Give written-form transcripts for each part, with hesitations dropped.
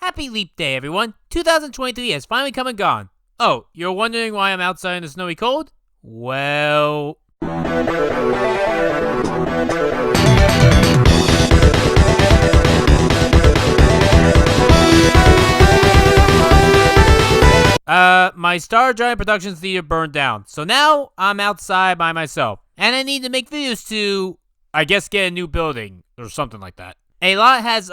Happy Leap Day, everyone! 2023 has finally come and gone. Oh, you're wondering why I'm outside in the snowy cold? Well... my Star Giant Productions theater burned down, so now I'm outside by myself, and I need to make videos to, I guess, get a new building, or something like that. A lot has,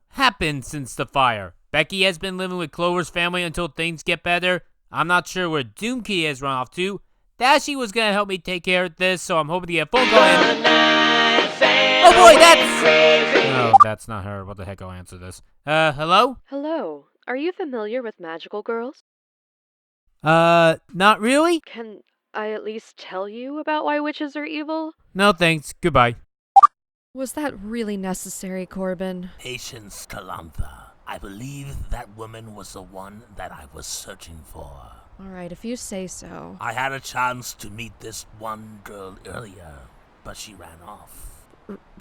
happened since the fire. Becky has been living with Clover's family until things get better. I'm not sure where Doomkey has run off to. Dashy was gonna help me take care of this, so I'm hoping to get a phone call in. Oh boy, that's not her. What the heck, I'll answer this. Hello? Hello. Are you familiar with magical girls? Not really? Can I at least tell you about why witches are evil? No thanks, goodbye. Was that really necessary, Corbin? Patience, Kalantha. I believe that woman was the one that I was searching for. Alright, if you say so. I had a chance to meet this one girl earlier, but she ran off.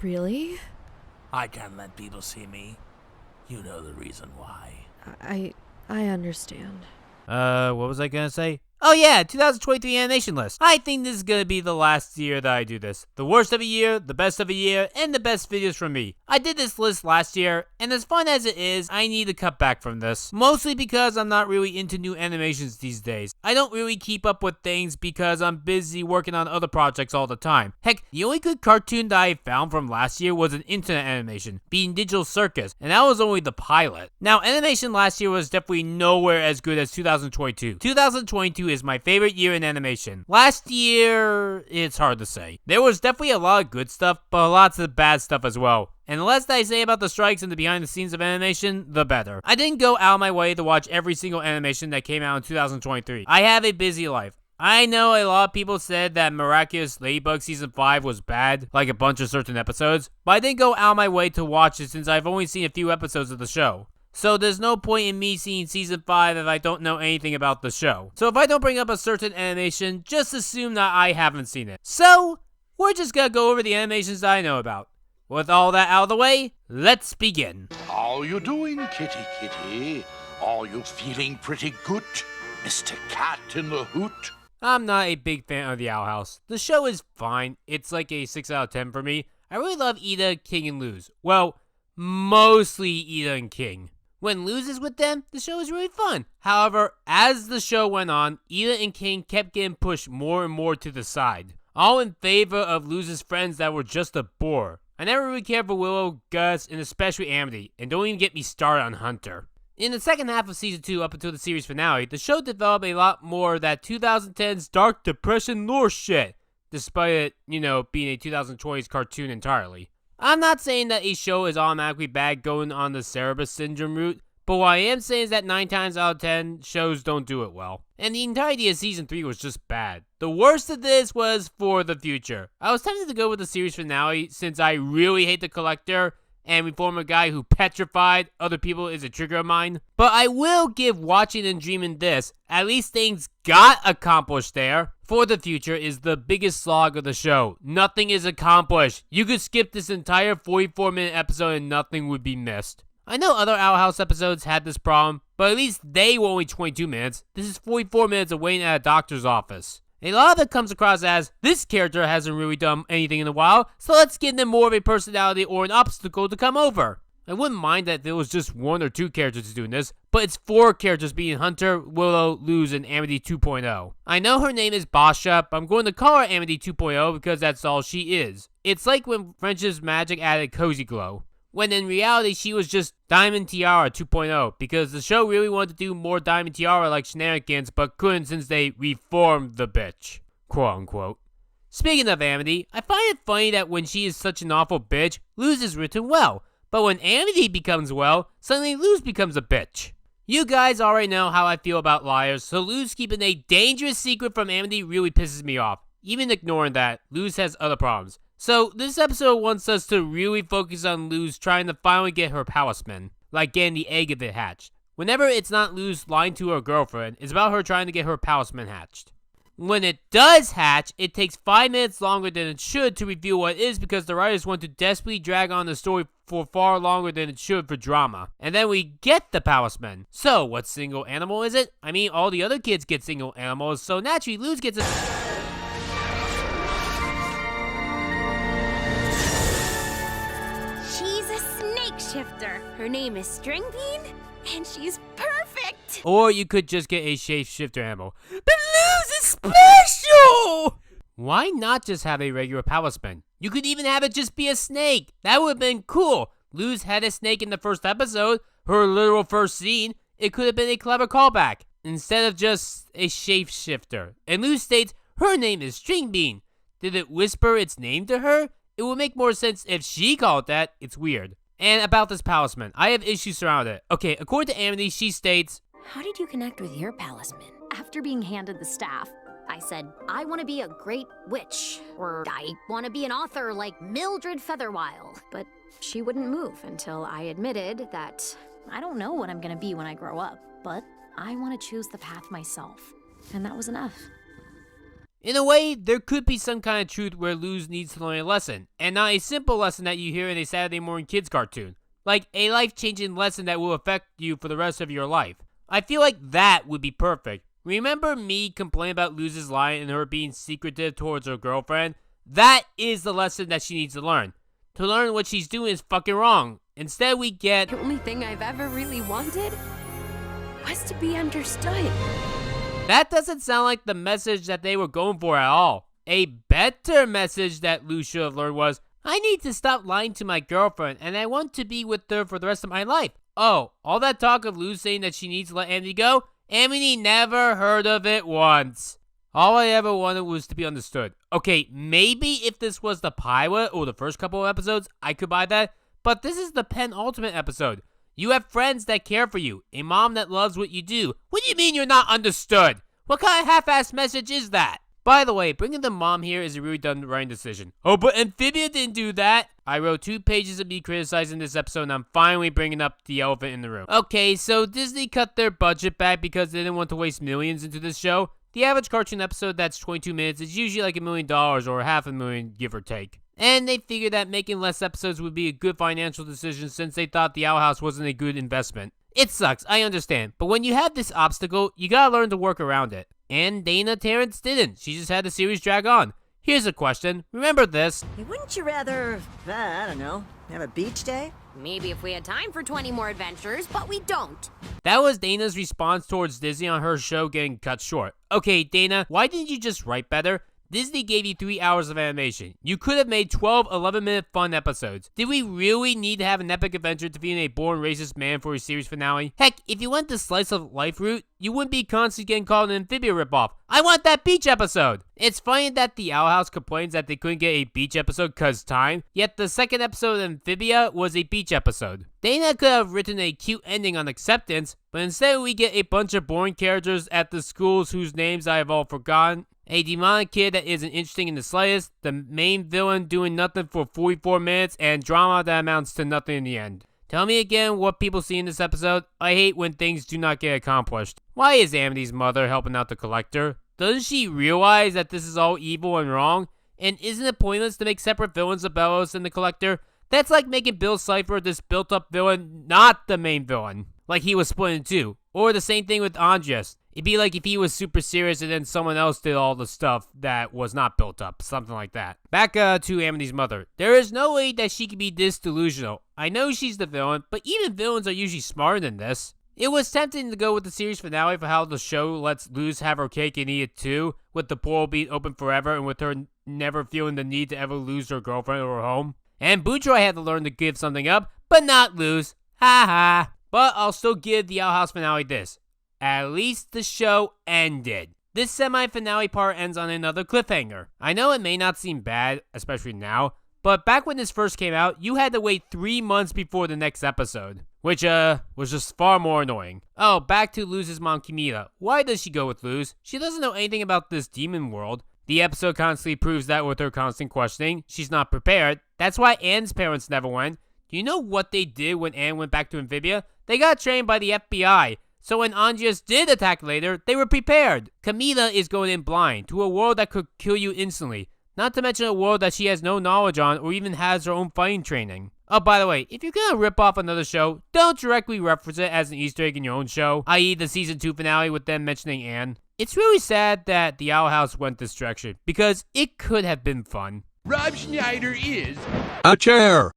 Really? I can't let people see me. You know the reason why. I understand. What was I gonna say? Oh yeah, 2023 animation list. I think this is gonna be the last year that I do this. The worst of a year, the best of a year, and the best videos from me. I did this list last year, and as fun as it is, I need to cut back from this. Mostly because I'm not really into new animations these days. I don't really keep up with things because I'm busy working on other projects all the time. Heck, the only good cartoon that I found from last year was an internet animation, being Digital Circus, and that was only the pilot. Now, animation last year was definitely nowhere as good as 2022. 2022 is my favorite year in animation. Last year, it's hard to say. There was definitely a lot of good stuff, but lots of bad stuff as well. And the less that I say about the strikes and the behind the scenes of animation, the better. I didn't go out of my way to watch every single animation that came out in 2023. I have a busy life. I know a lot of people said that Miraculous Ladybug Season 5 was bad, like a bunch of certain episodes, but I didn't go out of my way to watch it since I've only seen a few episodes of the show. So there's no point in me seeing Season 5 if I don't know anything about the show. So if I don't bring up a certain animation, just assume that I haven't seen it. So, we're just gonna go over the animations that I know about. With all that out of the way, let's begin. How you doing, kitty kitty? Are you feeling pretty good, Mr. Cat in the Hoot? I'm not a big fan of the Owl House. The show is fine. It's like a 6 out of 10 for me. I really love Ida, King, and Luz. Well, mostly Ida and King. When Luz is with them, the show is really fun. However, as the show went on, Ida and King kept getting pushed more and more to the side. All in favor of Luz's friends that were just a bore. I never really cared for Willow, Gus, and especially Amity, and don't even get me started on Hunter. In the second half of Season 2 up until the series finale, the show developed a lot more of that 2010's dark depression lore shit, despite it, being a 2020s cartoon entirely. I'm not saying that a show is automatically bad going on the Cerebus syndrome route, but what I am saying is that 9 times out of 10, shows don't do it well. And the entirety of Season 3 was just bad. The worst of this was For the Future. I was tempted to go with the series finale since I really hate the Collector, and we form a guy who petrified other people is a trigger of mine. But I will give Watching and Dreaming this. At least things got accomplished there. For the Future is the biggest slog of the show. Nothing is accomplished. You could skip this entire 44-minute episode and nothing would be missed. I know other Owl House episodes had this problem, but at least they were only 22 minutes. This is 44 minutes of waiting at a doctor's office. A lot of it comes across as, this character hasn't really done anything in a while, so let's give them more of a personality or an obstacle to come over. I wouldn't mind that there was just 1 or 2 characters doing this, but it's 4 characters being Hunter, Willow, Luz, and Amity 2.0. I know her name is Basha, but I'm going to call her Amity 2.0 because that's all she is. It's like when Friendship's Magic added Cozy Glow, when in reality she was just Diamond Tiara 2.0, because the show really wanted to do more Diamond Tiara like shenanigans, but couldn't since they reformed the bitch, quote unquote. Speaking of Amity, I find it funny that when she is such an awful bitch, Luz is written well, but when Amity becomes well, suddenly Luz becomes a bitch. You guys already know how I feel about liars, so Luz keeping a dangerous secret from Amity really pisses me off. Even ignoring that, Luz has other problems. So, this episode wants us to really focus on Luz trying to finally get her talisman, like getting the egg if it hatched. Whenever it's not Luz lying to her girlfriend, it's about her trying to get her talisman hatched. When it does hatch, it takes 5 minutes longer than it should to reveal what it is because the writers want to desperately drag on the story for far longer than it should for drama. And then we get the Palisman. So, what single animal is it? I mean, all the other kids get single animals, so naturally Luz gets a... She's a snake shifter. Her name is Stringbean, and she's perfect. Or you could just get a shapeshifter animal. But Luz is special! Why not just have a regular Palisman? You could even have it just be a snake. That would have been cool. Luz had a snake in the first episode, her literal first scene. It could have been a clever callback, instead of just a shapeshifter. And Luz states her name is Stringbean. Did it whisper its name to her? It would make more sense if she called it that. It's weird. And about this Palisman, I have issues surrounding it. Okay, according to Amity, she states, How did you connect with your Palisman? After being handed the staff, I said, I want to be a great witch, or I want to be an author like Mildred Featherwile. But she wouldn't move until I admitted that I don't know what I'm going to be when I grow up, but I want to choose the path myself. And that was enough. in a way, there could be some kind of truth where Luz needs to learn a lesson, and not a simple lesson that you hear in a Saturday morning kids cartoon. Like a life-changing lesson that will affect you for the rest of your life. I feel like that would be perfect. Remember me complaining about Luz's line and her being secretive towards her girlfriend? That is the lesson that she needs to learn. To learn what she's doing is fucking wrong. Instead we get... The only thing I've ever really wanted was to be understood. That doesn't sound like the message that they were going for at all. A better message that Luz should have learned was, I need to stop lying to my girlfriend and I want to be with her for the rest of my life. Oh, all that talk of Luz saying that she needs to let Amity go? Amity never heard of it once. All I ever wanted was to be understood. Okay, maybe if this was the pilot or the first couple of episodes, I could buy that. But this is the penultimate episode. You have friends that care for you, a mom that loves what you do. What do you mean you're not understood? What kind of half-assed message is that? By the way, bringing the mom here is a really dumb writing decision. Oh, but Amphibia didn't do that. I wrote 2 pages of me criticizing this episode, and I'm finally bringing up the elephant in the room. Okay, so Disney cut their budget back because they didn't want to waste millions into this show. The average cartoon episode that's 22 minutes is usually like $1 million or $500,000, give or take. And they figured that making less episodes would be a good financial decision since they thought the Owl House wasn't a good investment. It sucks, I understand, but when you have this obstacle, you gotta learn to work around it. And Dana Terrence didn't. She just had the series drag on. Here's a question. Remember this. Hey, wouldn't you rather, I don't know, have a beach day? Maybe if we had time for 20 more adventures, but we don't. That was Dana's response towards Disney on her show getting cut short. Okay, Dana, why didn't you just write better? Disney gave you 3 hours of animation. You could have made 12 11-minute fun episodes. Did we really need to have an epic adventure to be a born racist man for a series finale? Heck, if you went the slice of life route, you wouldn't be constantly getting called an Amphibia ripoff. I want that beach episode! It's funny that the Owl House complains that they couldn't get a beach episode cause time, yet the second episode of Amphibia was a beach episode. Dana could have written a cute ending on acceptance, but instead we get a bunch of boring characters at the schools whose names I have all forgotten. A demonic kid that isn't interesting in the slightest, the main villain doing nothing for 44 minutes, and drama that amounts to nothing in the end. Tell me again what people see in this episode. I hate when things do not get accomplished. Why is Amity's mother helping out the Collector? Doesn't she realize that this is all evil and wrong? And isn't it pointless to make separate villains of Bellows and the Collector? That's like making Bill Cipher this built-up villain, not the main villain. Like he was split in two. Or the same thing with Andres. It'd be like if he was super serious and then someone else did all the stuff that was not built up. Something like that. Back to Amity's mother. There is no way that she could be this delusional. I know she's the villain, but even villains are usually smarter than this. It was tempting to go with the series finale for how the show lets Luz have her cake and eat it too, with the portal being open forever and with her never feeling the need to ever lose her girlfriend or her home. And Boudreaux had to learn to give something up, but not lose. Ha ha. But I'll still give the Owl House finale this. At least the show ended. This semi-finale part ends on another cliffhanger. I know it may not seem bad, especially now, but back when this first came out, you had to wait 3 months before the next episode, which was just far more annoying. Oh, back to Luz's mom, Camila. Why does she go with Luz? She doesn't know anything about this demon world. The episode constantly proves that with her constant questioning. She's not prepared. That's why Anne's parents never went. Do you know what they did when Anne went back to Amphibia? They got trained by the FBI. So when Andreas did attack later, they were prepared. Camila is going in blind to a world that could kill you instantly. Not to mention a world that she has no knowledge on or even has her own fighting training. Oh, by the way, if you're gonna rip off another show, don't directly reference it as an Easter egg in your own show, i.e. the season 2 finale with them mentioning Anne. It's really sad that the Owl House went this direction, because it could have been fun. Rob Schneider is a chair.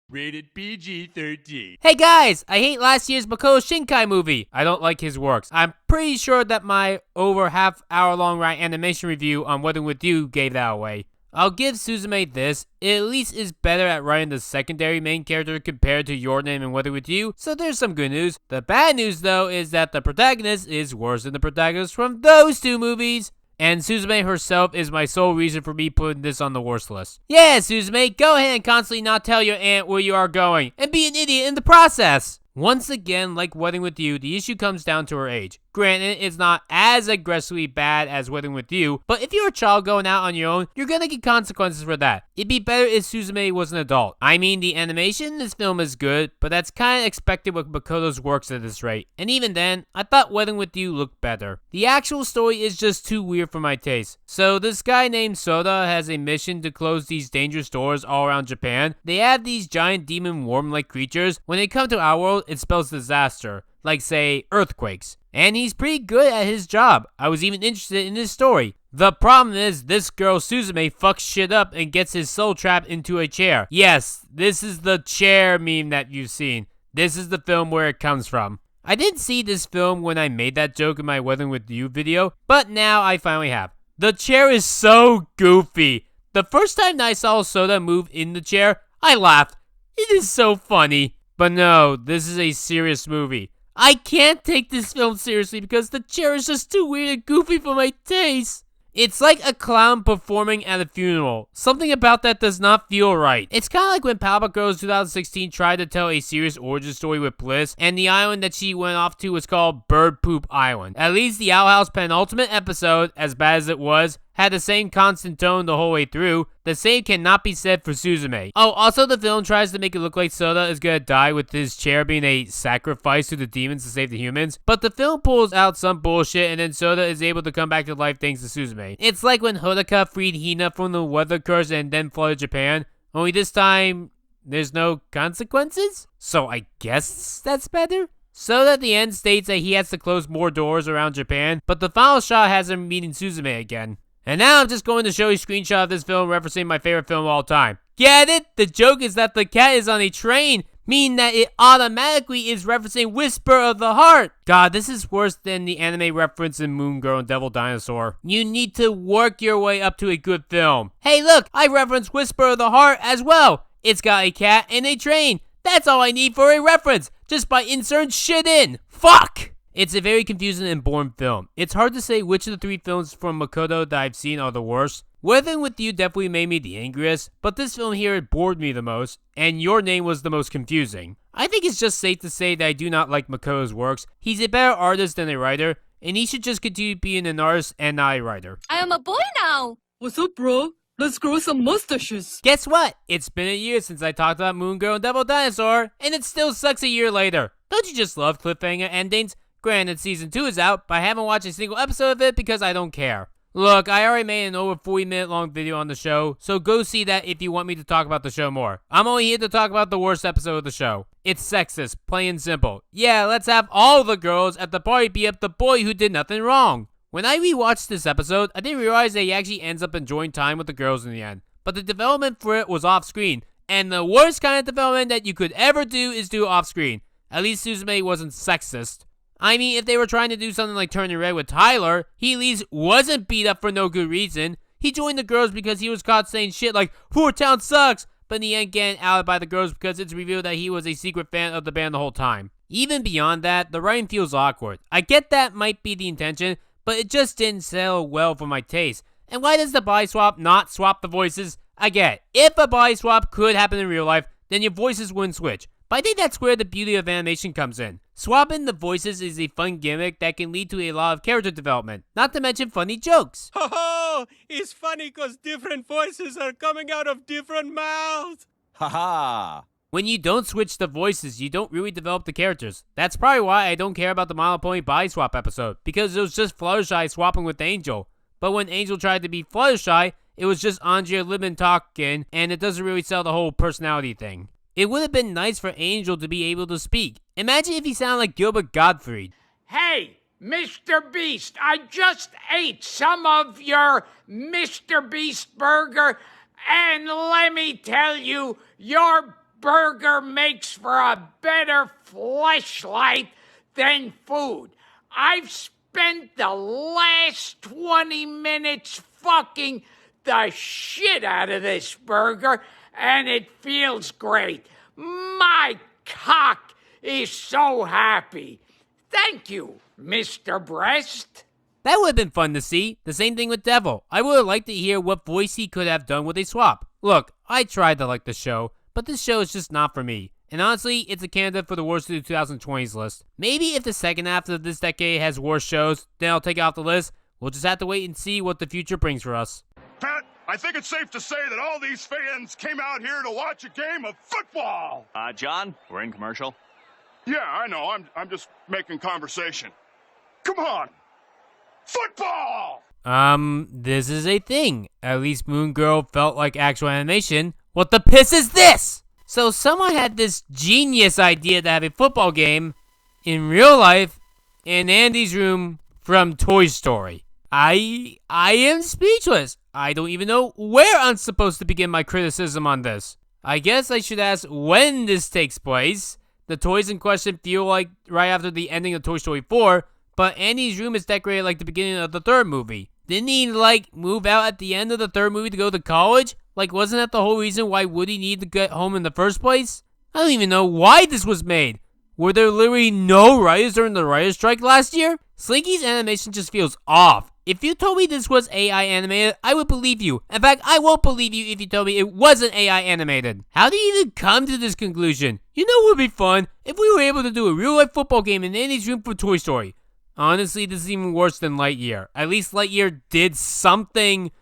rated PG-13. Hey guys, I hate last year's Makoto Shinkai movie. I don't like his works. I'm pretty sure that my over half-hour-long animation review on Wedding With You gave that away. I'll give Suzume this. It at least is better at writing the secondary main character compared to Your Name and Wedding With You, so there's some good news. The bad news, though, is that the protagonist is worse than the protagonist from those two movies. And Suzume herself is my sole reason for me putting this on the worst list. Yeah, Suzume, go ahead and constantly not tell your aunt where you are going, and be an idiot in the process! Once again, like Wedding With You, the issue comes down to her age. Granted, it's not as aggressively bad as Wedding With You, but if you're a child going out on your own, you're gonna get consequences for that. It'd be better if Suzume was an adult. I mean, the animation in this film is good, but that's kinda expected with Makoto's works at this rate. And even then, I thought Wedding With You looked better. The actual story is just too weird for my taste. So this guy named Soda has a mission to close these dangerous doors all around Japan. They have these giant demon worm-like creatures. When they come to our world, it spells disaster, like say, earthquakes. And he's pretty good at his job. I was even interested in his story. The problem is, this girl Suzume fucks shit up and gets his soul trapped into a chair. Yes, this is the chair meme that you've seen. This is the film where it comes from. I didn't see this film when I made that joke in my Wedding With You video, but now I finally have. The chair is so goofy. The first time that I saw Soda move in the chair, I laughed. It is so funny. But no, this is a serious movie. I can't take this film seriously because the chair is just too weird and goofy for my taste. It's like a clown performing at a funeral. Something about that does not feel right. It's kind of like when Powerpuff Girls 2016 tried to tell a serious origin story with Bliss, and the island that she went off to was called Bird Poop Island. At least the Owl House penultimate episode, as bad as it was, had the same constant tone the whole way through. The same cannot be said for Suzume. Oh, also the film tries to make it look like Soda is gonna die with his chair being a sacrifice to the demons to save the humans. But the film pulls out some bullshit and then Soda is able to come back to life thanks to Suzume. It's like when Hodaka freed Hina from the weather curse and then flooded Japan. Only this time, there's no consequences? So I guess that's better? Soda at the end states that he has to close more doors around Japan, but the final shot has him meeting Suzume again. And now I'm just going to show you a screenshot of this film referencing my favorite film of all time. Get it? The joke is that the cat is on a train, meaning that it automatically is referencing Whisper of the Heart. God, this is worse than the anime reference in Moon Girl and Devil Dinosaur. You need to work your way up to a good film. Hey look, I referenced Whisper of the Heart as well. It's got a cat and a train. That's all I need for a reference, just by inserting shit in. Fuck! It's a very confusing and boring film. It's hard to say which of the 3 films from Makoto that I've seen are the worst. Wedding With You definitely made me the angriest, but this film here bored me the most, and Your Name was the most confusing. I think it's just safe to say that I do not like Makoto's works. He's a better artist than a writer, and he should just continue being an artist and not a writer. I am a boy now! What's up, bro? Let's grow some mustaches. Guess what? It's been a year since I talked about Moon Girl and Devil Dinosaur, and it still sucks a year later. Don't you just love cliffhanger endings? Granted, season 2 is out, but I haven't watched a single episode of it because I don't care. Look, I already made an over 40-minute long video on the show, so go see that if you want me to talk about the show more. I'm only here to talk about the worst episode of the show. It's sexist, plain and simple. Yeah, let's have all the girls at the party beat up the boy who did nothing wrong. When I rewatched this episode, I didn't realize that he actually ends up enjoying time with the girls in the end. But the development for it was off-screen, and the worst kind of development that you could ever do is do off-screen. At least Suzume wasn't sexist. I mean, if they were trying to do something like Turning Red with Tyler, he at least wasn't beat up for no good reason. He joined the girls because he was caught saying shit like, "Four Town sucks," but in the end getting outed by the girls because it's revealed that he was a secret fan of the band the whole time. Even beyond that, the writing feels awkward. I get that might be the intention, but it just didn't sell well for my taste. And why does the body swap not swap the voices? I get it. If a body swap could happen in real life, then your voices wouldn't switch. But I think that's where the beauty of animation comes in. Swapping the voices is a fun gimmick that can lead to a lot of character development, not to mention funny jokes. Ho ho! It's funny because different voices are coming out of different mouths. Ha ha! When you don't switch the voices, you don't really develop the characters. That's probably why I don't care about the My Little Pony body swap episode, because it was just Fluttershy swapping with Angel. But when Angel tried to be Fluttershy, it was just Andrea Libman talking, and it doesn't really sell the whole personality thing. It would have been nice for Angel to be able to speak. Imagine if he sounded like Gilbert Gottfried. Hey, Mr. Beast, I just ate some of your Mr. Beast burger, and let me tell you, your burger makes for a better fleshlight than food. I've spent the last 20 minutes fucking the shit out of this burger, and it feels great. My cock is so happy. Thank you, Mr. Breast. That would have been fun to see. The same thing with Devil. I would have liked to hear what voice he could have done with a swap. Look, I tried to like the show, but this show is just not for me. And honestly, it's a candidate for the worst of the 2020s list. Maybe if the second half of this decade has worse shows, then I'll take it off the list. We'll just have to wait and see what the future brings for us. Pat, I think it's safe to say that all these fans came out here to watch a game of football. John, we're in commercial. Yeah, I know. I'm just making conversation. Come on. Football! This is a thing. At least Moon Girl felt like actual animation. What the piss is this? So someone had this genius idea to have a football game in real life in Andy's room from Toy Story. I am speechless. I don't even know where I'm supposed to begin my criticism on this. I guess I should ask when this takes place. The toys in question feel like right after the ending of Toy Story 4, but Andy's room is decorated like the beginning of the third movie. Didn't he, move out at the end of the third movie to go to college? Wasn't that the whole reason why Woody needed to get home in the first place? I don't even know why this was made. Were there literally no writers during the writer's strike last year? Slinky's animation just feels off. If you told me this was AI animated, I would believe you. In fact, I won't believe you if you told me it wasn't AI animated. How do you even come to this conclusion? You know what would be fun? If we were able to do a real-life football game in Andy's room for Toy Story. Honestly, this is even worse than Lightyear. At least Lightyear did something.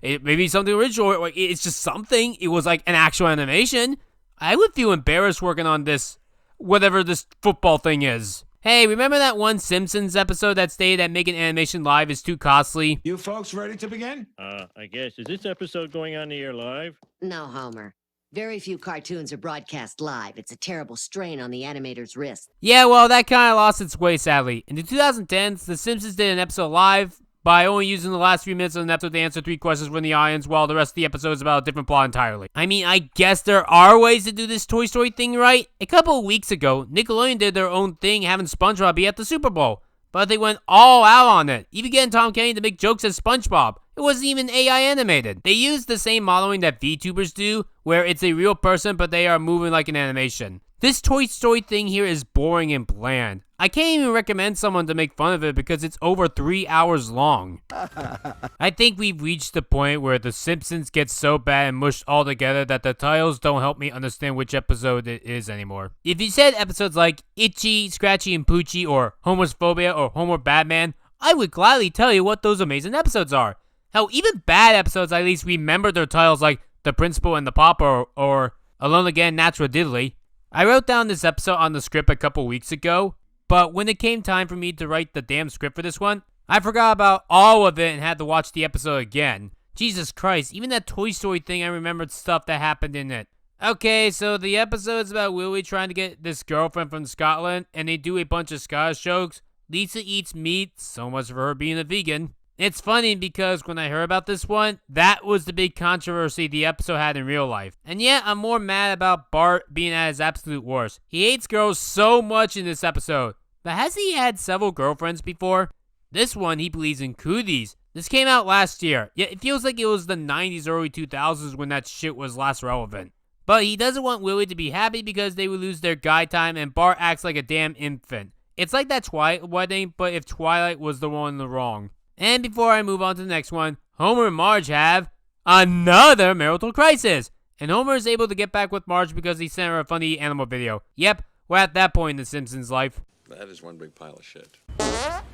Maybe something original. It's just something. It was like an actual animation. I would feel embarrassed working on this, whatever this football thing is. Hey, remember that one Simpsons episode that stated that making animation live is too costly? You folks ready to begin? I guess. Is this episode going on the air live? No, Homer. Very few cartoons are broadcast live. It's a terrible strain on the animator's wrist. Yeah, well, that kind of lost its way, sadly. In the 2010s, The Simpsons did an episode live by only using the last 3 minutes of an episode to answer 3 questions from the audience, while the rest of the episode is about a different plot entirely. I mean, I guess there are ways to do this Toy Story thing right. A couple of weeks ago, Nickelodeon did their own thing having SpongeBob be at the Super Bowl, but they went all out on it, even getting Tom Kenny to make jokes as SpongeBob. It wasn't even AI animated. They used the same modeling that VTubers do, where it's a real person but they are moving like an animation. This Toy Story thing here is boring and bland. I can't even recommend someone to make fun of it because it's over 3 hours long. I think we've reached the point where The Simpsons gets so bad and mushed all together that the titles don't help me understand which episode it is anymore. If you said episodes like Itchy, Scratchy, and Poochie, or Homer's Phobia, or Homer Batman, I would gladly tell you what those amazing episodes are. Hell, even bad episodes at least remember their titles like The Principal and the Pauper, or Alone Again, Natural Diddly. I wrote down this episode on the script a couple weeks ago, but when it came time for me to write the damn script for this one, I forgot about all of it and had to watch the episode again. Jesus Christ, even that Toy Story thing, I remembered stuff that happened in it. Okay, so the episode's about Willie trying to get this girlfriend from Scotland, and they do a bunch of Scottish jokes. Lisa eats meat, so much for her being a vegan. It's funny because when I heard about this one, that was the big controversy the episode had in real life. And yet, I'm more mad about Bart being at his absolute worst. He hates girls so much in this episode. But has he had several girlfriends before? This one, he believes in cooties. This came out last year, yet it feels like it was the 90s, early 2000s when that shit was last relevant. But he doesn't want Willie to be happy because they would lose their guy time and Bart acts like a damn infant. It's like that Twilight wedding, but if Twilight was the one in the wrong. And before I move on to the next one, Homer and Marge have another marital crisis. And Homer is able to get back with Marge because he sent her a funny animal video. Yep, we're at that point in The Simpsons' life. That is one big pile of shit.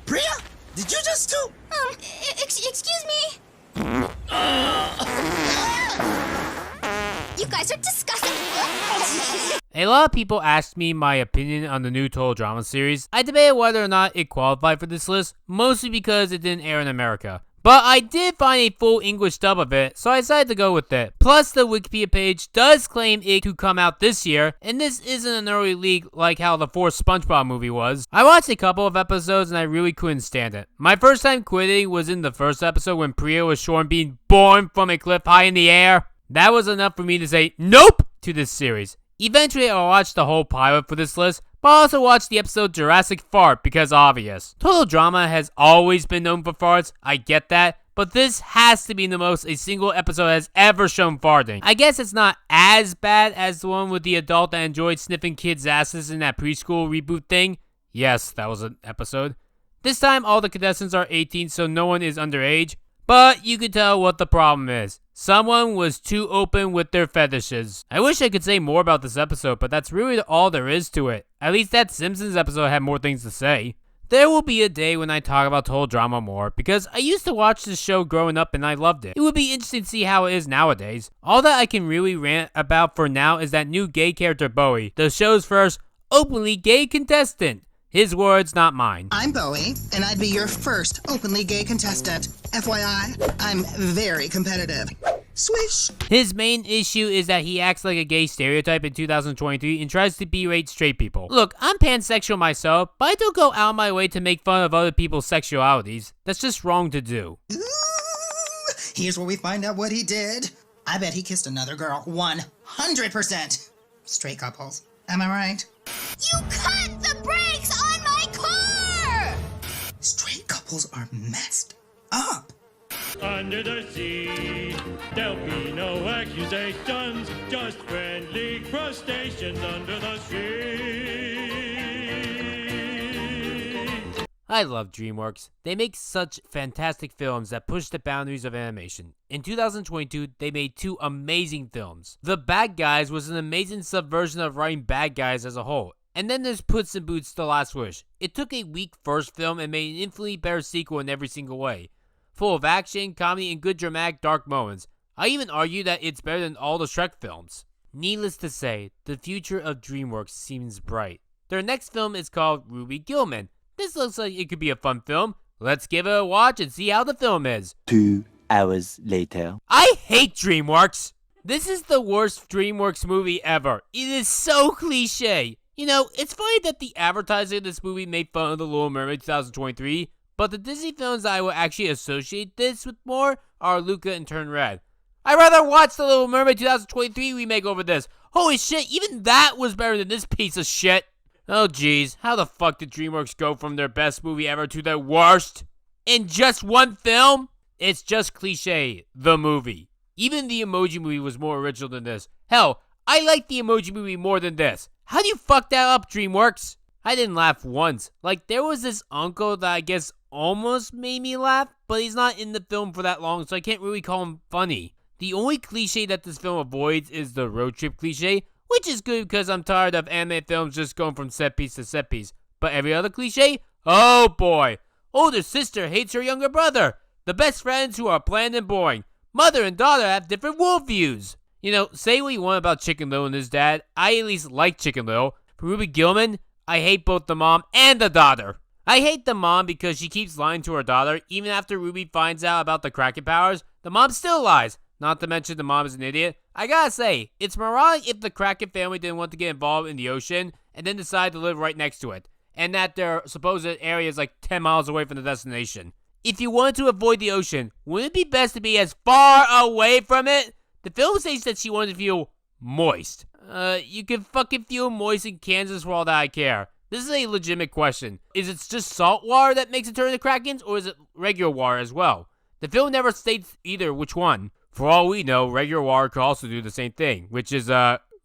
Priya, did you just do? Excuse me? You guys are disgusting. A lot of people asked me my opinion on the new Total Drama series. I debated whether or not it qualified for this list, mostly because it didn't air in America. But I did find a full English dub of it, so I decided to go with it. Plus, the Wikipedia page does claim it could come out this year, and this isn't an early leak like how the fourth SpongeBob movie was. I watched a couple of episodes and I really couldn't stand it. My first time quitting was in the first episode when Priya was shown being born from a cliff high in the air. That was enough for me to say nope to this series. Eventually, I'll watch the whole pilot for this list, but I also watched the episode Jurassic Fart because obvious. Total Drama has always been known for farts, I get that, but this has to be the most a single episode has ever shown farting. I guess it's not as bad as the one with the adult that enjoyed sniffing kids' asses in that preschool reboot thing. Yes, that was an episode. This time, all the contestants are 18, so no one is underage. But you can tell what the problem is. Someone was too open with their fetishes. I wish I could say more about this episode, but that's really all there is to it. At least that Simpsons episode had more things to say. There will be a day when I talk about Total Drama more, because I used to watch this show growing up and I loved it. It would be interesting to see how it is nowadays. All that I can really rant about for now is that new gay character Bowie, the show's first openly gay contestant. His words, not mine. I'm Bowie, and I'd be your first openly gay contestant. FYI, I'm very competitive. Swish! His main issue is that he acts like a gay stereotype in 2023 and tries to berate straight people. Look, I'm pansexual myself, but I don't go out of my way to make fun of other people's sexualities. That's just wrong to do. Ooh, here's where we find out what he did. I bet he kissed another girl. 100%. Straight couples. Am I right? You cut the brakes on my car! Straight couples are messed up. Under the sea, there'll be no accusations, just friendly crustaceans under the sea. I love DreamWorks. They make such fantastic films that push the boundaries of animation. In 2022, they made two amazing films. The Bad Guys was an amazing subversion of writing bad guys as a whole. And then there's Puss in Boots: The Last Wish. It took a weak first film and made an infinitely better sequel in every single way. Full of action, comedy, and good dramatic dark moments. I even argue that it's better than all the Shrek films. Needless to say, the future of DreamWorks seems bright. Their next film is called Ruby Gillman. This looks like it could be a fun film. Let's give it a watch and see how the film is. 2 hours later. I hate DreamWorks! This is the worst DreamWorks movie ever. It is so cliche. You know, it's funny that the advertising of this movie made fun of The Little Mermaid 2023, but the Disney films that I will actually associate this with more are Luca and Turn Red. I'd rather watch The Little Mermaid 2023 remake over this. Holy shit, even that was better than this piece of shit. Oh geez, how the fuck did DreamWorks go from their best movie ever to their worst? In just one film? It's just cliche, the movie. Even the Emoji Movie was more original than this. Hell, I like the Emoji Movie more than this. How do you fuck that up, DreamWorks? I didn't laugh once. Like, there was this uncle that I guess almost made me laugh, but he's not in the film for that long, so I can't really call him funny. The only cliche that this film avoids is the road trip cliche, which is good because I'm tired of anime films just going from set piece to set piece. But every other cliche? Oh boy. Older sister hates her younger brother. The best friends who are bland and boring. Mother and daughter have different worldviews. You know, say what you want about Chicken Little and his dad, I at least like Chicken Little. For Ruby Gillman, I hate both the mom and the daughter. I hate the mom because she keeps lying to her daughter. Even after Ruby finds out about the Kraken powers, the mom still lies. Not to mention the mom is an idiot. I gotta say, it's moronic if the Kraken family didn't want to get involved in the ocean and then decide to live right next to it, and that their supposed area is like 10 miles away from the destination. If you wanted to avoid the ocean, wouldn't it be best to be as far away from it? The film states that she wanted to feel moist. You can fucking feel moist in Kansas for all that I care. This is a legitimate question. Is it just salt water that makes it turn into Krakens, or is it regular water as well? The film never states either which one. For all we know, regular water could also do the same thing, which is,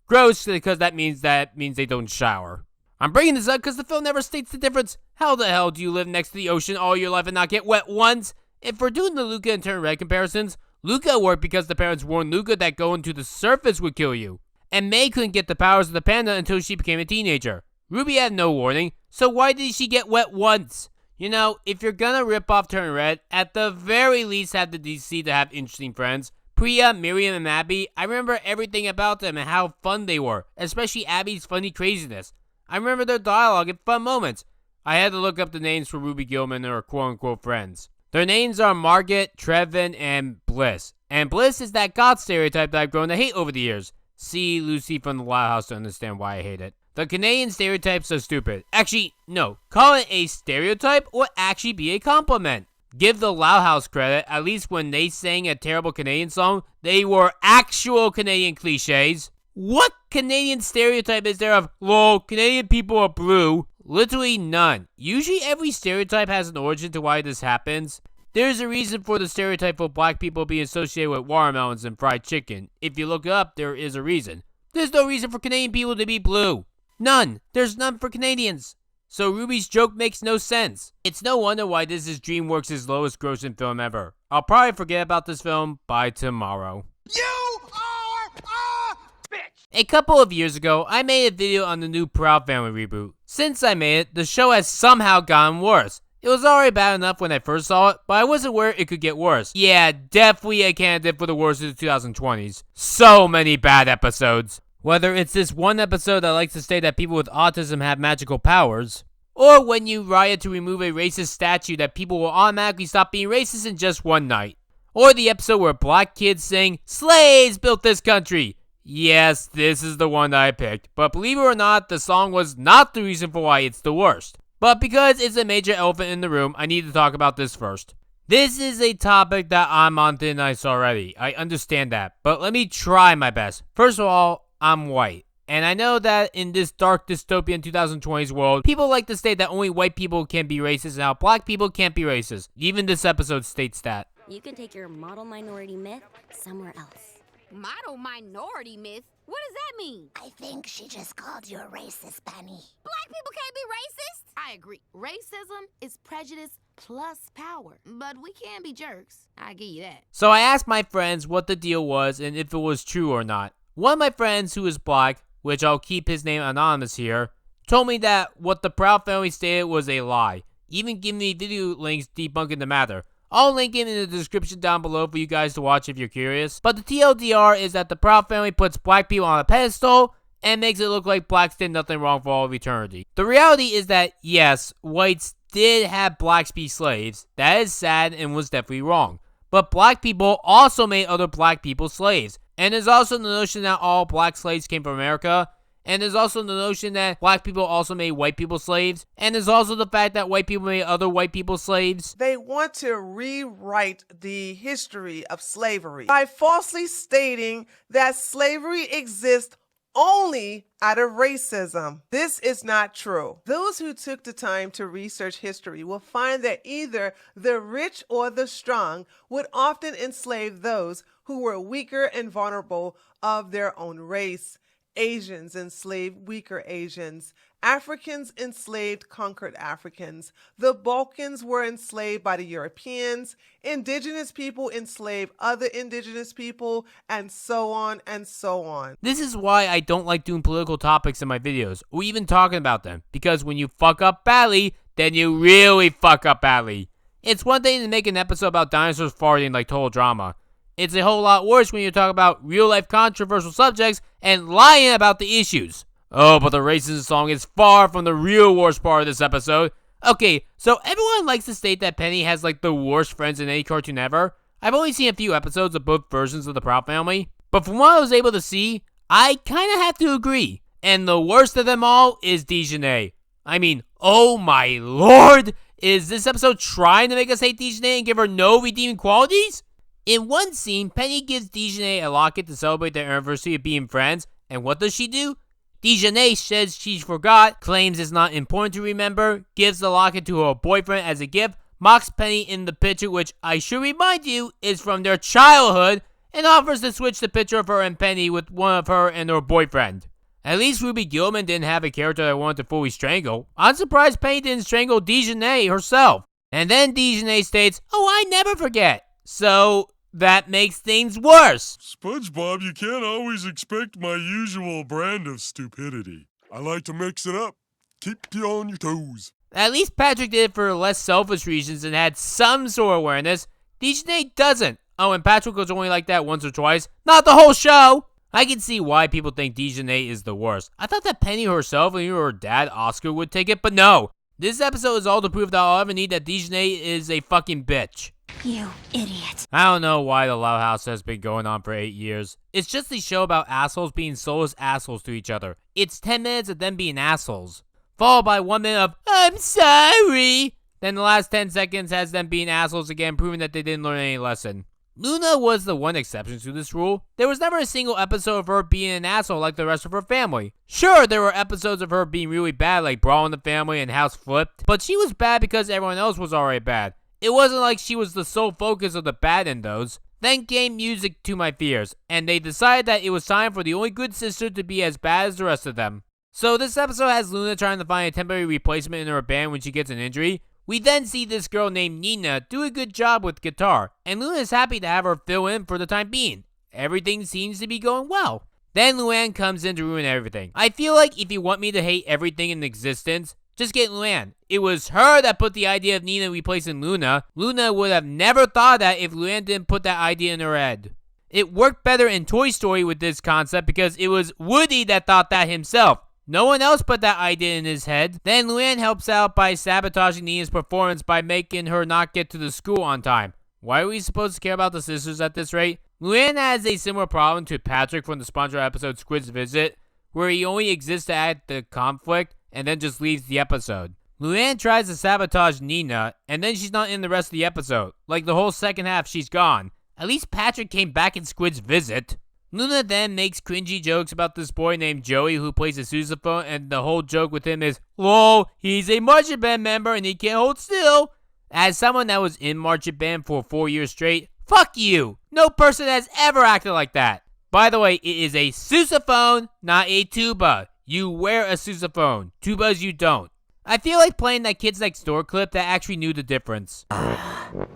gross because that means they don't shower. I'm bringing this up because the film never states the difference. How the hell do you live next to the ocean all your life and not get wet once? If we're doing the Luca and Turn Red comparisons, Luca worked because the parents warned Luca that going to the surface would kill you. And May couldn't get the powers of the panda until she became a teenager. Ruby had no warning, so why did she get wet once? You know, if you're gonna rip off Turn Red, at the very least have the DC to have interesting friends. Priya, Miriam, and Abby, I remember everything about them and how fun they were, especially Abby's funny craziness. I remember their dialogue and fun moments. I had to look up the names for Ruby Gillman and her quote-unquote friends. Their names are Margaret, Trevin, and Bliss. And Bliss is that god stereotype that I've grown to hate over the years. See Lucy from the Loud House to understand why I hate it. The Canadian stereotypes are stupid. Actually, no. Call it a stereotype or actually be a compliment. Give the Loud House credit, at least when they sang a terrible Canadian song, they were actual Canadian cliches. What Canadian stereotype is there of, lol, Canadian people are blue? Literally none. Usually every stereotype has an origin to why this happens. There's a reason for the stereotype of black people being associated with watermelons and fried chicken. If you look it up, there is a reason. There's no reason for Canadian people to be blue. None. There's none for Canadians. So Ruby's joke makes no sense. It's no wonder why this is DreamWorks' lowest grossing film ever. I'll probably forget about this film by tomorrow. You are a bitch! A couple of years ago, I made a video on the new Proud Family reboot. Since I made it, the show has somehow gotten worse. It was already bad enough when I first saw it, but I wasn't aware it could get worse. Yeah, definitely a candidate for the worst of the 2020s. So many bad episodes. Whether it's this one episode that likes to state that people with autism have magical powers, or when you riot to remove a racist statue that people will automatically stop being racist in just one night, or the episode where black kids sing, "Slaves built this country." Yes, this is the one that I picked, but believe it or not, the song was not the reason for why it's the worst. But because it's a major elephant in the room, I need to talk about this first. This is a topic that I'm on thin ice already. I understand that, but let me try my best. First of all, I'm white. And I know that in this dark dystopian 2020s world, people like to state that only white people can be racist and how black people can't be racist. Even this episode states that. You can take your model minority myth somewhere else. Model minority myth? What does that mean? I think she just called you a racist, Penny. Black people can't be racist? I agree. Racism is prejudice plus power. But we can be jerks. I give you that. So I asked my friends what the deal was and if it was true or not. One of my friends who is black, which I'll keep his name anonymous here, told me that what the Proud Family stated was a lie, even giving me video links debunking the matter. I'll link it in the description down below for you guys to watch if you're curious. But the TLDR is that the Proud Family puts black people on a pedestal and makes it look like blacks did nothing wrong for all of eternity. The reality is that, yes, whites did have blacks be slaves. That is sad and was definitely wrong. But black people also made other black people slaves. And there's also the notion that all black slaves came from America. And there's also the notion that black people also made white people slaves. And there's also the fact that white people made other white people slaves. They want to rewrite the history of slavery by falsely stating that slavery exists only out of racism. This is not true. Those who took the time to research history will find that either the rich or the strong would often enslave those who were weaker and vulnerable of their own race. Asians enslaved weaker Asians. Africans enslaved conquered Africans. The Balkans were enslaved by the Europeans. Indigenous people enslaved other indigenous people, and so on and so on. This is why I don't like doing political topics in my videos, or even talking about them, because when you fuck up badly, then you really fuck up badly. It's one thing to make an episode about dinosaurs farting like total drama. It's a whole lot worse when you talk about real-life controversial subjects and lying about the issues. Oh, but the racism song is far from the real worst part of this episode. Okay, so everyone likes to state that Penny has like the worst friends in any cartoon ever. I've only seen a few episodes of both versions of the Proud Family, but from what I was able to see, I kinda have to agree. And the worst of them all is Dejanay. I mean, oh my lord! Is this episode trying to make us hate Dejanay and give her no redeeming qualities? In one scene, Penny gives Dejanay a locket to celebrate their anniversary of being friends, and what does she do? Dejanay says she forgot, claims it's not important to remember, gives the locket to her boyfriend as a gift, mocks Penny in the picture, which I should remind you is from their childhood, and offers to switch the picture of her and Penny with one of her and her boyfriend. At least Ruby Gillman didn't have a character that wanted to fully strangle. I'm surprised Penny didn't strangle Dejanay herself. And then Dejanay states, "Oh, I never forget." So that makes things worse. SpongeBob, you can't always expect my usual brand of stupidity. I like to mix it up. Keep you on your toes. At least Patrick did it for less selfish reasons and had some sort of awareness. Dejanay doesn't. Oh, and Patrick was only like that once or twice, not the whole show! I can see why people think Dejanay is the worst. I thought that Penny herself and her dad, Oscar, would take it, but no. This episode is all to prove that I'll ever need that Dejanay is a fucking bitch. You idiot. I don't know why the Loud House has been going on for 8 years. It's just a show about assholes being soulless assholes to each other. It's 10 minutes of them being assholes, followed by 1 minute of, I'm sorry. Then the last 10 seconds has them being assholes again, proving that they didn't learn any lesson. Luna was the one exception to this rule. There was never a single episode of her being an asshole like the rest of her family. Sure, there were episodes of her being really bad like Brawl in the Family and House Flipped, but she was bad because everyone else was already bad. It wasn't like she was the sole focus of the bad in those. Then came music to my fears, and they decided that it was time for the only good sister to be as bad as the rest of them. So this episode has Luna trying to find a temporary replacement in her band when she gets an injury. We then see this girl named Nina do a good job with guitar, and Luna is happy to have her fill in for the time being. Everything seems to be going well. Then Luann comes in to ruin everything. I feel like if you want me to hate everything in existence, just get Luann. It was her that put the idea of Nina replacing Luna. Luna would have never thought that if Luann didn't put that idea in her head. It worked better in Toy Story with this concept because it was Woody that thought that himself. No one else put that idea in his head. Then Luann helps out by sabotaging Nina's performance by making her not get to the school on time. Why are we supposed to care about the sisters at this rate? Luann has a similar problem to Patrick from the SpongeBob episode Squid's Visit, where he only exists to add the conflict and then just leaves the episode. Luann tries to sabotage Nina, and then she's not in the rest of the episode. Like the whole second half, she's gone. At least Patrick came back in Squid's Visit. Luna then makes cringy jokes about this boy named Joey who plays a sousaphone, and the whole joke with him is, lol, he's a marching band member and he can't hold still. As someone that was in marching band for 4 years straight, fuck you! No person has ever acted like that. By the way, it is a sousaphone, not a tuba. You wear a sousaphone. Tubas you don't. I feel like playing that Kids Next Door clip that actually knew the difference.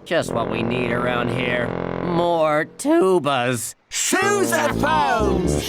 Just what we need around here. More tubas. Sousaphones!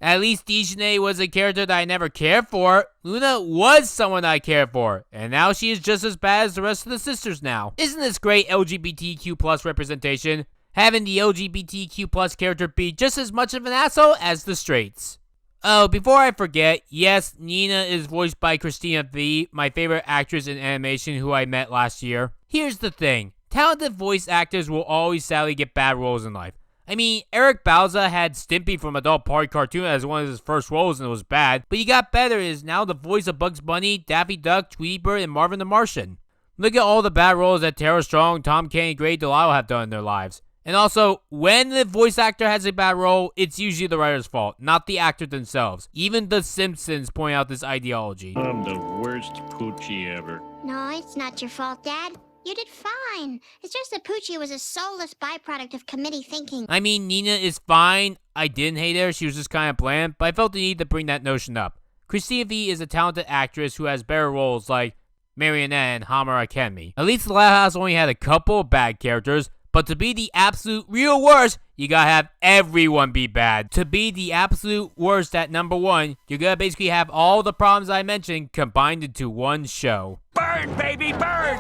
At least Dejanay was a character that I never cared for. Luna was someone I cared for, and now she is just as bad as the rest of the sisters now. Isn't this great LGBTQ plus representation? Having the LGBTQ plus character be just as much of an asshole as the straights. Oh, before I forget, yes, Nina is voiced by Christina V, my favorite actress in animation who I met last year. Here's the thing. Talented voice actors will always sadly get bad roles in life. I mean, Eric Bauza had Stimpy from Adult Party Cartoon as one of his first roles and it was bad, but he got better and is now the voice of Bugs Bunny, Daffy Duck, Tweety Bird, and Marvin the Martian. Look at all the bad roles that Tara Strong, Tom Kenny, and Grey DeLisle have done in their lives. And also, when the voice actor has a bad role, it's usually the writer's fault, not the actor themselves. Even The Simpsons point out this ideology. I'm the worst poochie ever. No, it's not your fault, Dad. You did fine. It's just that Poochie was a soulless byproduct of committee thinking. I mean, Nina is fine. I didn't hate her. She was just kind of bland, but I felt the need to bring that notion up. Christina V is a talented actress who has better roles like Marionette and Hammer Academy. At least The Loud House only had a couple of bad characters, but to be the absolute real worst, you gotta have everyone be bad. To be the absolute worst at number one, you gotta basically have all the problems I mentioned combined into one show. Burn, baby, burn!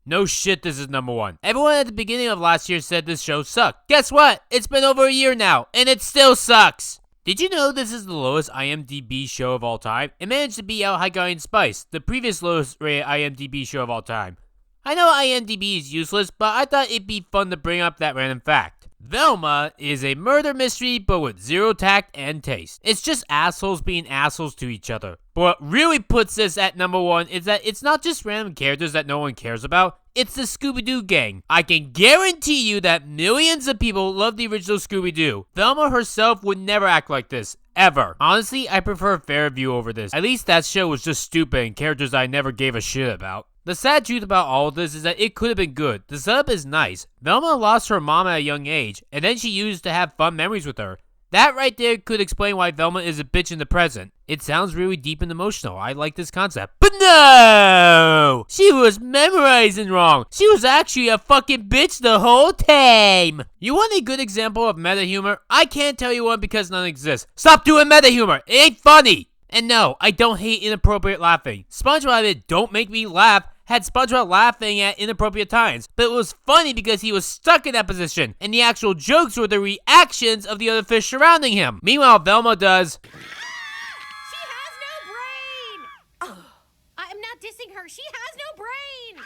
No shit, this is number one. Everyone at the beginning of last year said this show sucked. Guess what? It's been over a year now, and it still sucks. Did you know this is the lowest IMDb show of all time? It managed to beat out High Guy and Spice, the previous lowest rated IMDb show of all time. I know IMDb is useless, but I thought it'd be fun to bring up that random fact. Velma is a murder mystery, but with zero tact and taste. It's just assholes being assholes to each other. But what really puts this at number one is that it's not just random characters that no one cares about, it's the Scooby-Doo gang. I can guarantee you that millions of people love the original Scooby-Doo. Velma herself would never act like this, ever. Honestly, I prefer Fairview over this. At least that show was just stupid and characters I never gave a shit about. The sad truth about all of this is that it could have been good. The setup is nice. Velma lost her mom at a young age, and then she used to have fun memories with her. That right there could explain why Velma is a bitch in the present. It sounds really deep and emotional. I like this concept. But no! She was memorizing wrong. She was actually a fucking bitch the whole time. You want a good example of meta humor? I can't tell you one because none exists. Stop doing meta humor. It ain't funny. And no, I don't hate inappropriate laughing. SpongeBob Don't Make Me Laugh had SpongeBob laughing at inappropriate times, but it was funny because he was stuck in that position, and the actual jokes were the reactions of the other fish surrounding him. Meanwhile, Velma does... She has no brain! Oh, I'm not dissing her. She has no brain!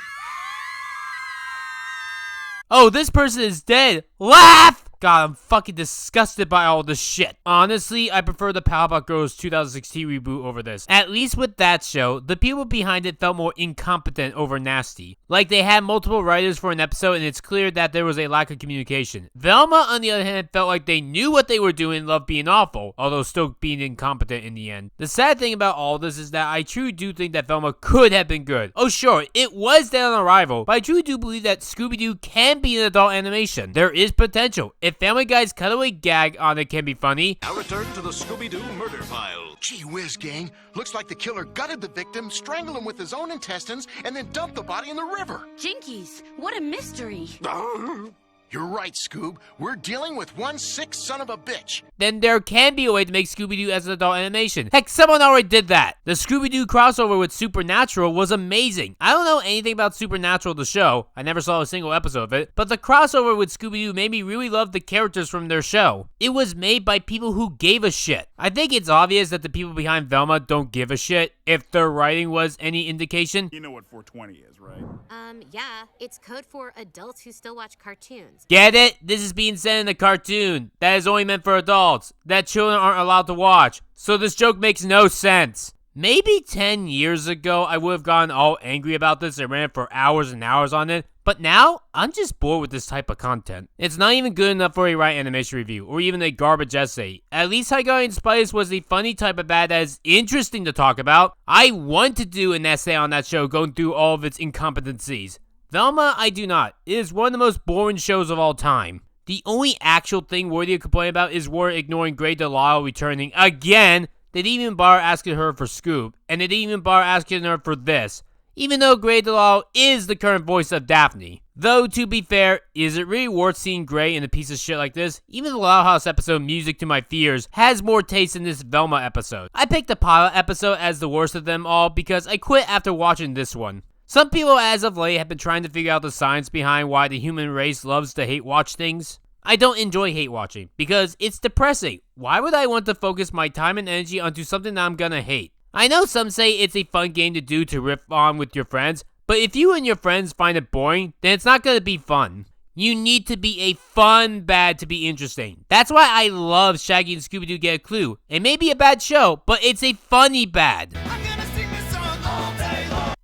Oh, this person is dead. Laugh! God, I'm fucking disgusted by all this shit. Honestly, I prefer the Powerpuff Girls 2016 reboot over this. At least with that show, the people behind it felt more incompetent over nasty. Like they had multiple writers for an episode and it's clear that there was a lack of communication. Velma, on the other hand, felt like they knew what they were doing and loved being awful, although still being incompetent in the end. The sad thing about all this is that I truly do think that Velma could have been good. Oh sure, it was dead on arrival, but I truly do believe that Scooby-Doo can be an adult animation. There is potential. If Family Guy's cutaway gag on it can be funny. Now return to the Scooby-Doo murder file. Gee whiz, gang. Looks like the killer gutted the victim, strangled him with his own intestines, and then dumped the body in the river. Jinkies, what a mystery. You're right, Scoob. We're dealing with one sick son of a bitch. Then there can be a way to make Scooby-Doo as an adult animation. Heck, someone already did that. The Scooby-Doo crossover with Supernatural was amazing. I don't know anything about Supernatural the show. I never saw a single episode of it. But the crossover with Scooby-Doo made me really love the characters from their show. It was made by people who gave a shit. I think it's obvious that the people behind Velma don't give a shit. If their writing was any indication. You know what 420 is, right? Yeah. It's code for adults who still watch cartoons. Get it? This is being said in a cartoon. That is only meant for adults. That children aren't allowed to watch. So this joke makes no sense. Maybe 10 years ago, I would have gotten all angry about this and ran for hours and hours on it. But now, I'm just bored with this type of content. It's not even good enough for a right animation review, or even a garbage essay. At least High Guy and Spice was the funny type of bad that is interesting to talk about. I want to do an essay on that show going through all of its incompetencies. Velma, I do not. It is one of the most boring shows of all time. The only actual thing worthy of complaining about is Warren ignoring Grey Delisle returning again. They didn't even bother asking her for Scoop, and they didn't even bother asking her for this. Even though Grey Delisle is the current voice of Daphne. Though, to be fair, is it really worth seeing Grey in a piece of shit like this? Even the Loud House episode, Music to My Fears, has more taste than this Velma episode. I picked the pilot episode as the worst of them all because I quit after watching this one. Some people as of late have been trying to figure out the science behind why the human race loves to hate watch things. I don't enjoy hate watching because it's depressing. Why would I want to focus my time and energy onto something that I'm gonna hate? I know some say it's a fun game to do to riff on with your friends, but if you and your friends find it boring, then it's not gonna be fun. You need to be a fun bad to be interesting. That's why I love Shaggy and Scooby-Doo Get a Clue. It may be a bad show, but it's a funny bad.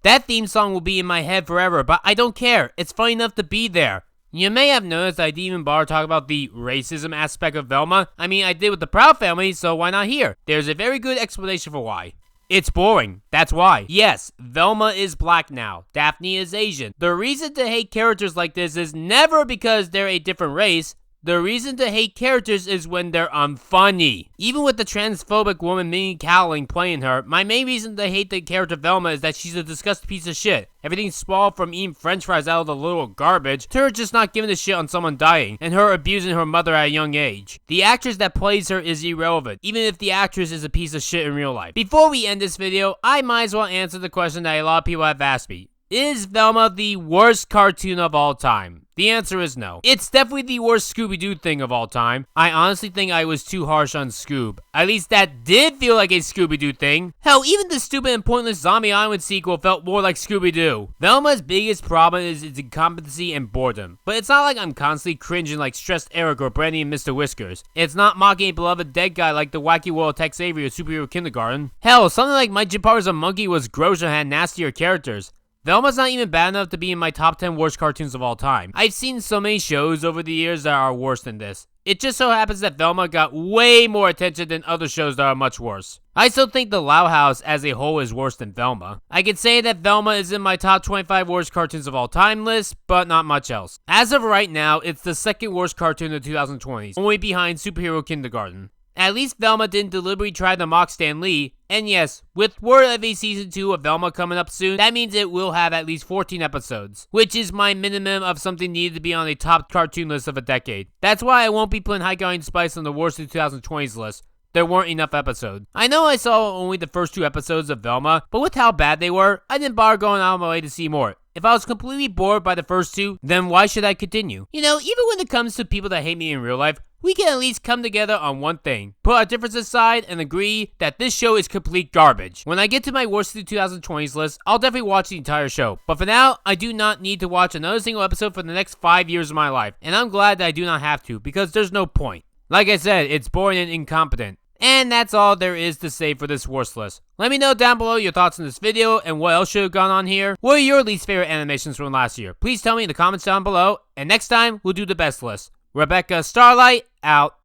That theme song will be in my head forever, but I don't care. It's funny enough to be there. You may have noticed I didn't even bother talking about the racism aspect of Velma. I mean, I did with the Proud Family, so why not here? There's a very good explanation for why. It's boring. That's why. Yes, Velma is black now. Daphne is Asian. The reason to hate characters like this is never because they're a different race. The reason to hate characters is when they're unfunny. Even with the transphobic woman Minnie Kaling playing her, my main reason to hate the character Velma is that she's a disgusting piece of shit. Everything spoiled from eating french fries out of the little garbage to her just not giving a shit on someone dying, and her abusing her mother at a young age. The actress that plays her is irrelevant, even if the actress is a piece of shit in real life. Before we end this video, I might as well answer the question that a lot of people have asked me. Is Velma the worst cartoon of all time? The answer is no. It's definitely the worst Scooby-Doo thing of all time. I honestly think I was too harsh on Scoob. At least that did feel like a Scooby-Doo thing. Hell, even the stupid and pointless Zombie Island sequel felt more like Scooby-Doo. Velma's biggest problem is its incompetency and boredom. But it's not like I'm constantly cringing like Stressed Eric or Brandy and Mr. Whiskers. It's not mocking a beloved dead guy like the Wacky World of Tex Avery or Superhero Kindergarten. Hell, something like My Jim Potter's a Monkey was gross and had nastier characters. Velma's not even bad enough to be in my top 10 worst cartoons of all time. I've seen so many shows over the years that are worse than this. It just so happens that Velma got way more attention than other shows that are much worse. I still think the Loud House as a whole is worse than Velma. I could say that Velma is in my top 25 worst cartoons of all time list, but not much else. As of right now, it's the second worst cartoon of the 2020s, only behind Superhero Kindergarten. At least Velma didn't deliberately try to mock Stan Lee, and yes, with word of a season 2 of Velma coming up soon, that means it will have at least 14 episodes, which is my minimum of something needed to be on a top cartoon list of a decade. That's why I won't be putting High Guy and Spice on the worst of the 2020s list, there weren't enough episodes. I know I saw only the first 2 episodes of Velma, but with how bad they were, I didn't bother going out of my way to see more. If I was completely bored by the first 2, then why should I continue? You know, even when it comes to people that hate me in real life, we can at least come together on one thing. Put our differences aside and agree that this show is complete garbage. When I get to my worst of the 2020s list, I'll definitely watch the entire show. But for now, I do not need to watch another single episode for the next 5 years of my life. And I'm glad that I do not have to, because there's no point. Like I said, it's boring and incompetent. And that's all there is to say for this worst list. Let me know down below your thoughts on this video and what else should have gone on here. What are your least favorite animations from last year? Please tell me in the comments down below. And next time, we'll do the best list. Rebecca Starlight, out.